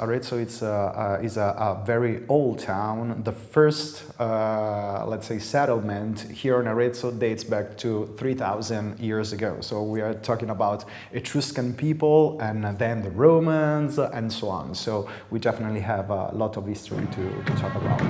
Arezzo is a very old town. The first, let's say, settlement here in Arezzo dates back to 3,000 years ago. So we are talking about Etruscan people and then the Romans and so on. So we definitely have a lot of history to talk about.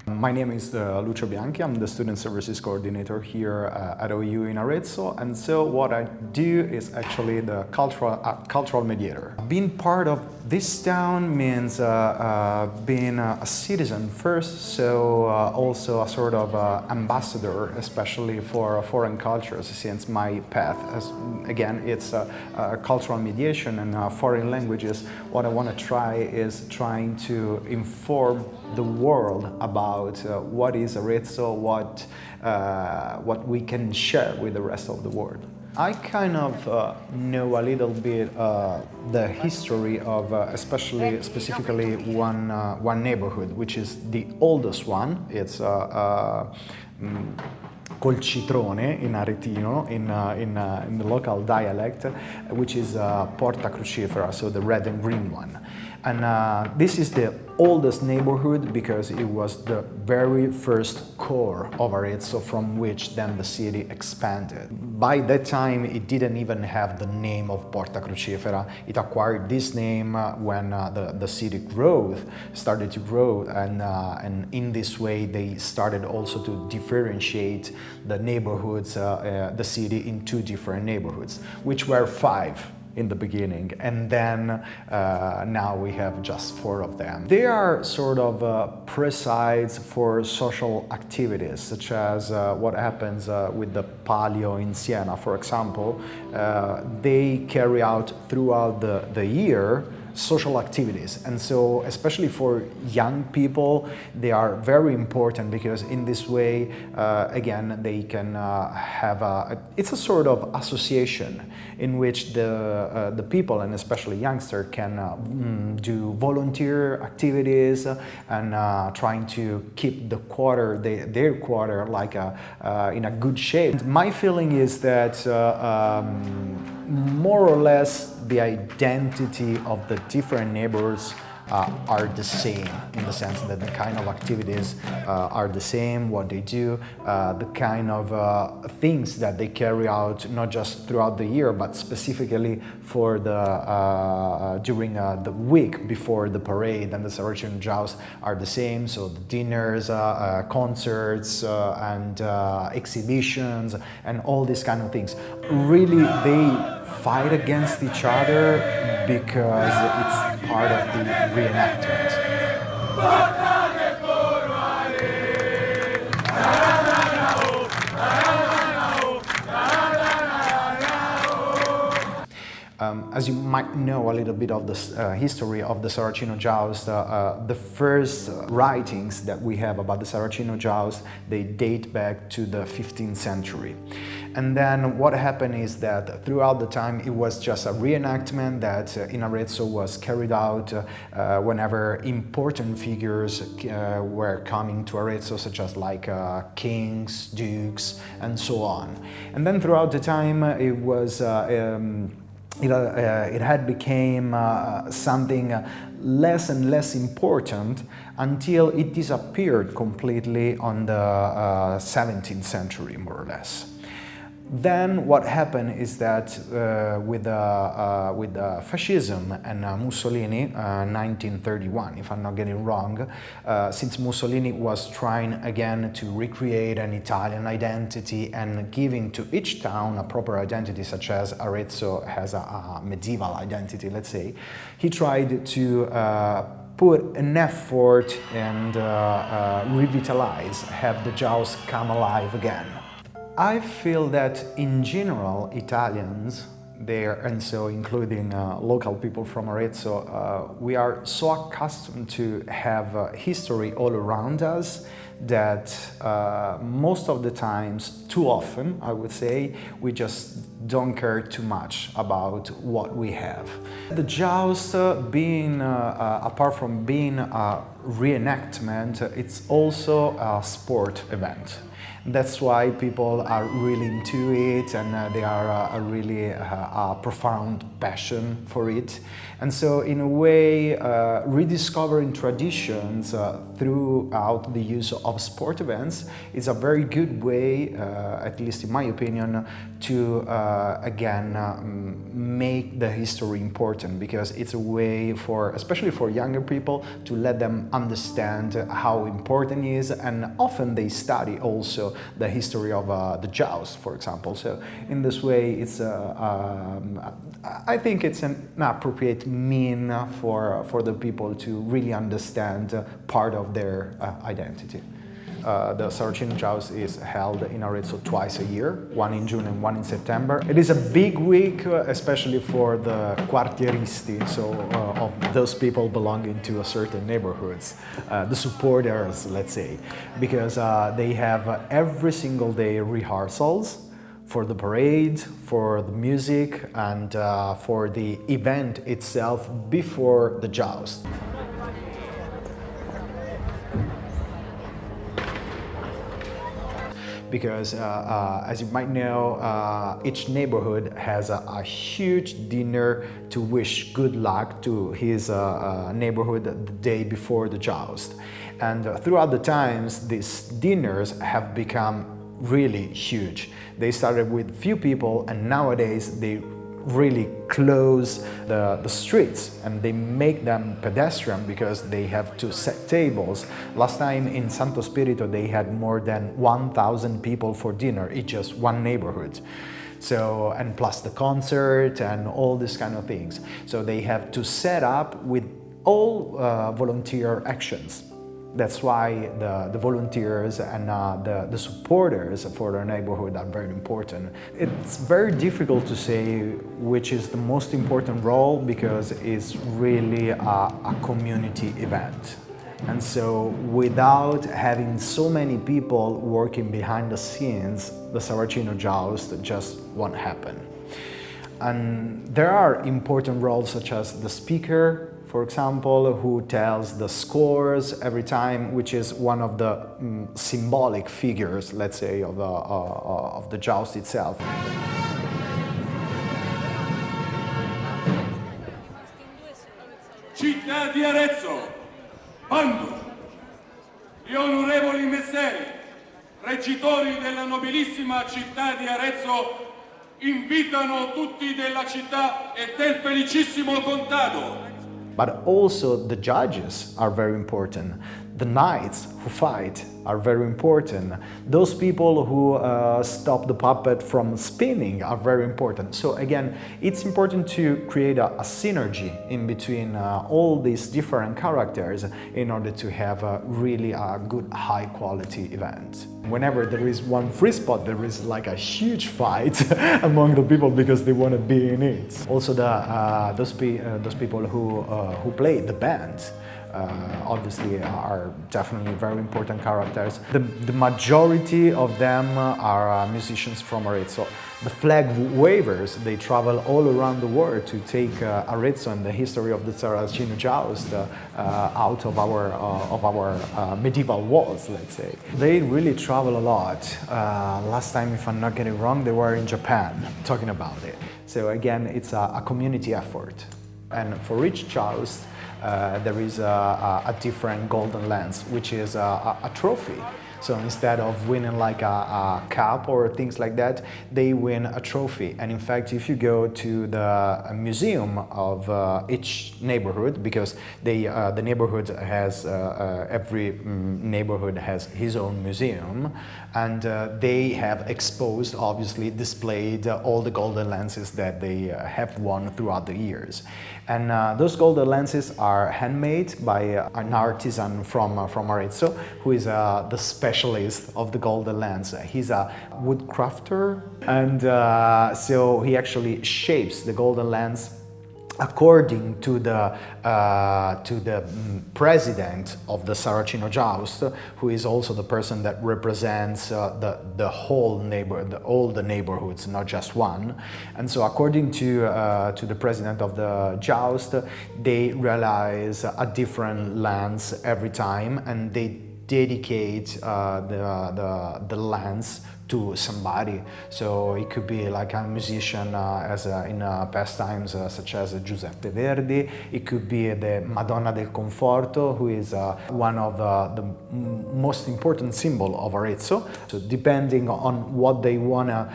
My name is Lucio Bianchi. I'm the Student Services Coordinator here at OU in Arezzo, and so what I do is actually the cultural mediator. Being part of this town means being a citizen first, so also a sort of ambassador, especially for foreign cultures, since my path, again, it's cultural mediation and foreign languages. What I want to try is trying to inform the world about what is Arezzo, what we can share with the rest of the world. I kind of know a little bit the history of specifically one neighborhood, which is the oldest one. It's col citrone in Aretino, in the local dialect, which is Porta Crucifera, so the red and green one. And this is the oldest neighborhood because it was the very first core of Arezzo from which then the city expanded. By that time, it didn't even have the name of Porta Crucifera. It acquired this name when the city started to grow, and in this way they started also to differentiate the neighborhoods, the city in two different neighborhoods, which were 5 in the beginning, and then now we have just 4 of them. They are sort of presides for social activities, such as what happens with the Palio in Siena, for example. They carry out throughout the year social activities, and so especially for young people they are very important because in this way again they can have it's a sort of association in which the people and especially youngsters can do volunteer activities and trying to keep their quarter like in a good shape. My feeling is that more or less the identity of the different neighbors are the same, in the sense that the kind of activities are the same, what they do, the kind of things that they carry out, not just throughout the year, but specifically for during the week before the parade and the Saracino Joust are the same. So the dinners, concerts, and exhibitions, and all these kind of things. Really, they fight against each other because it's part of the reenactment. As you might know a little bit of the history of the Saracino Joust, the first writings that we have about the Saracino Joust, they date back to the 15th century. And then what happened is that throughout the time it was just a reenactment that in Arezzo was carried out whenever important figures were coming to Arezzo, such as like kings, dukes, and so on. And then throughout the time it was it had become something less and less important until it disappeared completely on the 17th century, more or less. Then what happened is that with fascism and Mussolini, 1931, if I'm not getting wrong, since Mussolini was trying again to recreate an Italian identity and giving to each town a proper identity, such as Arezzo has a medieval identity, let's say, he tried to put an effort and revitalize, have the joust come alive again. I feel that in general Italians there, and so including local people from Arezzo, we are so accustomed to have history all around us that most of the times, too often, I would say, we just don't care too much about what we have. The Joust, apart from being a reenactment, it's also a sport event. That's why people are really into it, and they are really a profound passion for it. And so in a way, rediscovering traditions throughout the use of sport events is a very good way, at least in my opinion, to again make the history important, because it's a way for, especially for younger people, to let them understand how important it is, and often they study also the history of the Joust, for example. So in this way, it's I think it's an appropriate mean for the people to really understand part of their identity. The Saracino Joust is held in Arezzo twice a year, one in June and one in September. It is a big week, especially for the quartieristi, so of those people belonging to a certain neighborhoods, the supporters, let's say, because they have every single day rehearsals for the parade, for the music, and for the event itself before the Joust. Because as you might know, each neighborhood has a huge dinner to wish good luck to his neighborhood the day before the Joust. And throughout the times, these dinners have become really huge. They started with few people, and nowadays they really close the streets, and they make them pedestrian because they have to set tables. Last time in Santo Spirito they had more than 1,000 people for dinner in just one neighborhood. So, and plus the concert and all these kind of things. So they have to set up with all volunteer actions. That's why the volunteers and the supporters for their neighborhood are very important. It's very difficult to say which is the most important role, because it's really a community event. And so without having so many people working behind the scenes, the Saracino Joust just won't happen. And there are important roles such as the speaker, for example, who tells the scores every time, which is one of the symbolic figures, let's say, of the Joust itself. Città di Arezzo, bando! Gli onorevoli messeri, reggitori della nobilissima città di Arezzo, invitano tutti della città e del felicissimo contado. But also the judges are very important. The knights who fight are very important. Those people who stop the puppet from spinning are very important. So again, it's important to create a synergy in between all these different characters in order to have really a good high quality event. Whenever there is one free spot, there is like a huge fight among the people because they want to be in it. Also those people who play the band obviously are definitely very important characters. The majority of them are musicians from Arezzo. The flag wavers, they travel all around the world to take Arezzo and the history of the Saracino Joust out of our medieval walls, let's say. They really travel a lot. Last time, if I'm not getting wrong, they were in Japan talking about it. So again, it's a community effort. And for each Joust, there is a different golden lance, which is a trophy. So instead of winning like a cup or things like that, they win a trophy. And in fact, if you go to the museum of each neighborhood, because the neighborhood has, every neighborhood has his own museum, and they have exposed, obviously displayed all the golden lances that they have won throughout the years. And those golden lances are handmade by an artisan from Arezzo, who is the special specialist of the golden lens. He's a woodcrafter, and so he actually shapes the golden lens according to the president of the Saracino Joust, who is also the person that represents the whole all the neighborhoods, not just one. And so, according to the president of the Joust, they realize a different lens every time, and they dedicate the lens to somebody. So it could be like a musician in past times such as Giuseppe Verdi. It could be the Madonna del Conforto, who is one of the most important symbol of Arezzo. So depending on what they wanna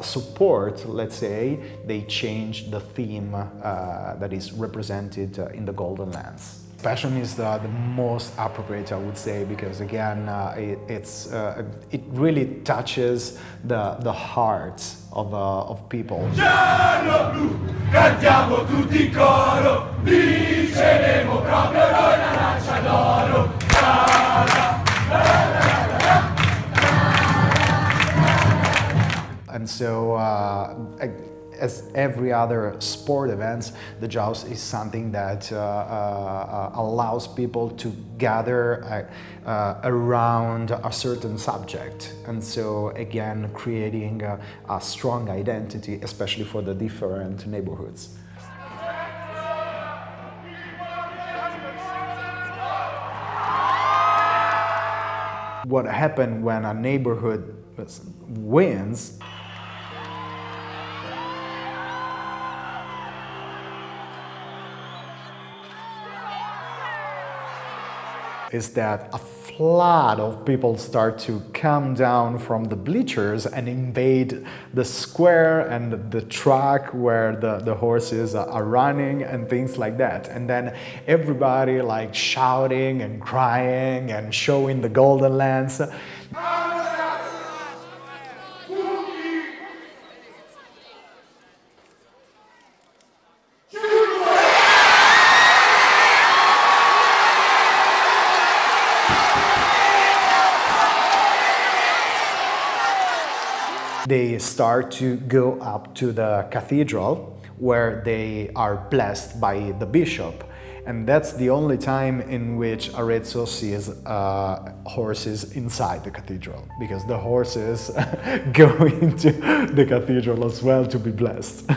support, let's say, they change the theme that is represented in the golden lens. Passion is the most appropriate, I would say, because again, it really touches the hearts of people. Giallo blu, cantiamo tutti in coro, vinceremo proprio noi la lancia d'oro. And so, as every other sport event, the Joust is something that allows people to gather around a certain subject, and so again creating a strong identity, especially for the different neighborhoods. What happens when a neighborhood wins is that a flood of people start to come down from the bleachers and invade the square and the track where the horses are running and things like that. And then everybody like shouting and crying and showing the golden lens. They start to go up to the cathedral where they are blessed by the bishop. And that's the only time in which Arezzo sees horses inside the cathedral, because the horses go into the cathedral as well to be blessed.